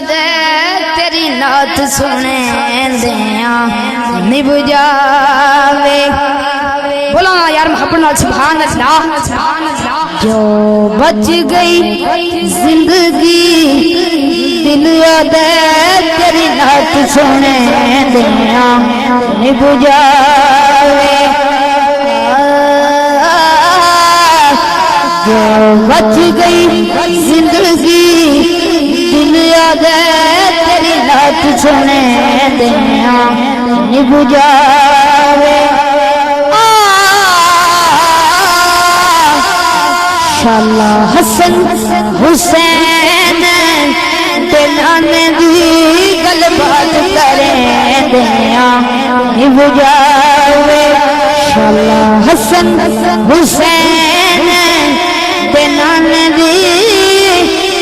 دے تیری نعت سنے دیاں نب جاوے بولا یار محبت نال سبحان اللہ جو بچ گئی زندگی دل دے تیری نعت سنے دیاں نب جاوے جو بچ گئی زندگی دنیا دے تیری نعت سنے دیاں نب جاوے شالا حسن حسین دلان دی گل بات کریں دیاں نب جاوے شالا حسن حسین دلان دی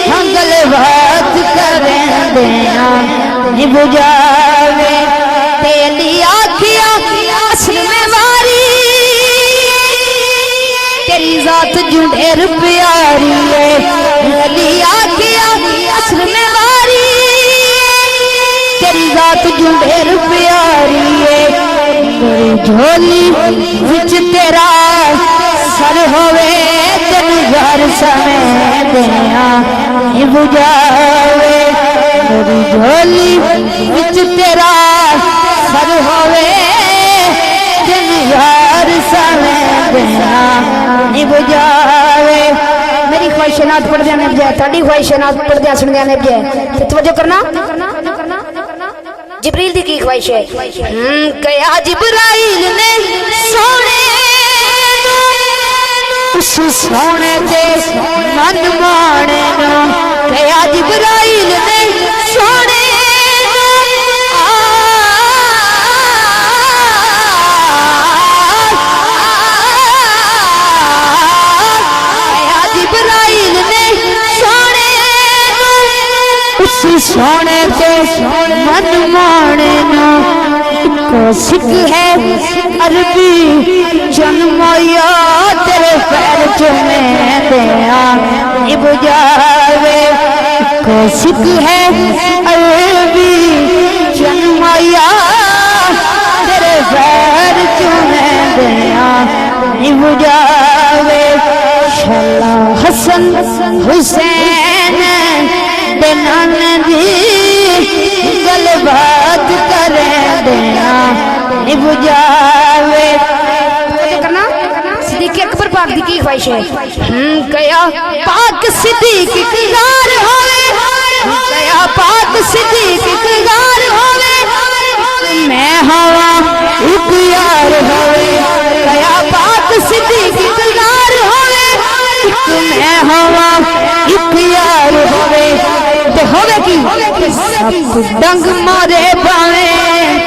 گل بات کریں دیاں نب جاوے تیلی آکھیا اصل میں واری تیری ذات جو ڈھیر پیاری ہے تیلی آکھیا اصل میں واری تیری ذات جو ڈھیر پیاری ہے میری جھولی وچ تیرا سر ہوئے تین یار سمیں دیاں نب جاوے میری جھولی وچ تیرا سر ہوئے تین یار سمیں دیاں نب جاوے میری خواہشات پڑھ دیا نب جائے تاڑی خواہشات پڑھ دیا سن دیا نب جائے توجہ کرنا جبریل دی کی خواہش ہے کیا جبرائیل نے سونے اس سونے دے من مانے نو کیا جبرائیل نے سونے کیا جبرائیل نے سونے اس سونے دے من مانے نو سکھ ہے عربی جنمایا تیرے پیر چومیں دیاں نب جاوے کو سکھ ہے عربی جنمایا تیرے پیر چومیں دیاں نب جاوے شالا حسن حسین دلان دی گل بات کریں دیاں نب جاوے کرنا صدیق اکبر پاک دی کی خواہش ہے کیا پاک صدیق اقرار ہوئے کیا پاک صدیق اقرار ہوئے میں ہوا اقیار ہوئے کیا پاک صدیق اقرار ہوئے میں ہوا اقیار ہوئے تے ہوئے کی سب ڈنگ مارے پاویں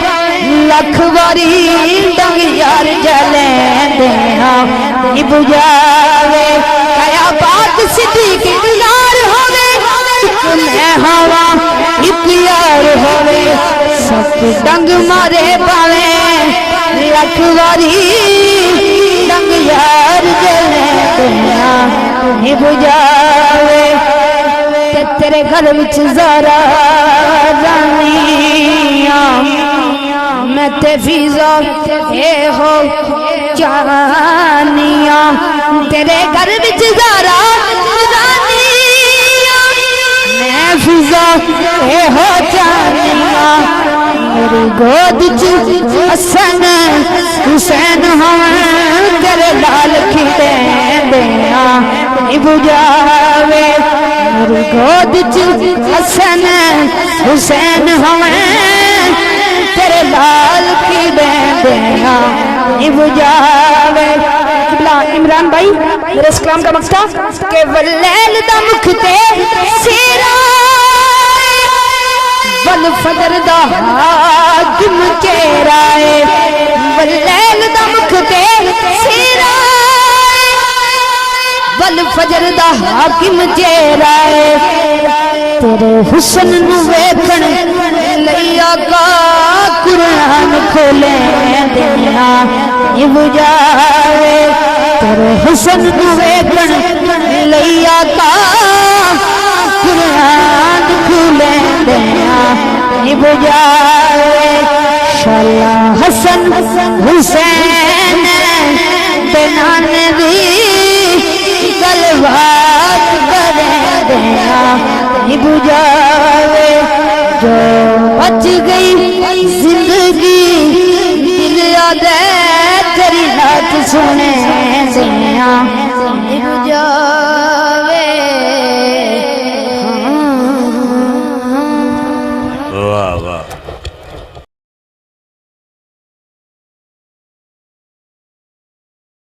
لکھ واری ڈنگ یار جلیں دیاں نب جاوے کیا بات صدیق اقرار ہوئے میں ہوا اقیار ہوئے سب ڈنگ مارے پاویں لکھ واری ڈنگ یار جلیں دیاں نب جاوے تیرے گھر وچ زارا رانیاں میں تے فیضا اے ہو جانیاں تیرے گھر وچ زارا رانیاں میں فیضا اے ہو جانیاں میری گود چ حسن حسین ہاں تیرے لال کھڑے دیاں نب جاوے میری گود چ حسن حسین ہوئے تیرے لال کی دیاں نب جاوے عمران بھائی میرے اس کلام کا مقصد کہ واللیل دا مکھتے سیرا والفجر دا حاکم چہرائے واللیل دا مکھتے سیرا والفجر دا حاکم چہرائے تیرے حسن نو ویکھن لئی آقا قرآن کھولے دیاں نب جاوے تیرے حسن نو ویکھن لئی آقا قرآن کھولے حسین بنان دی گل بات کریں دیا نہیں بجاوے جو بچ گئی زندگی دل یاد ہے تیری رات سنے دیا نہیں بجاوے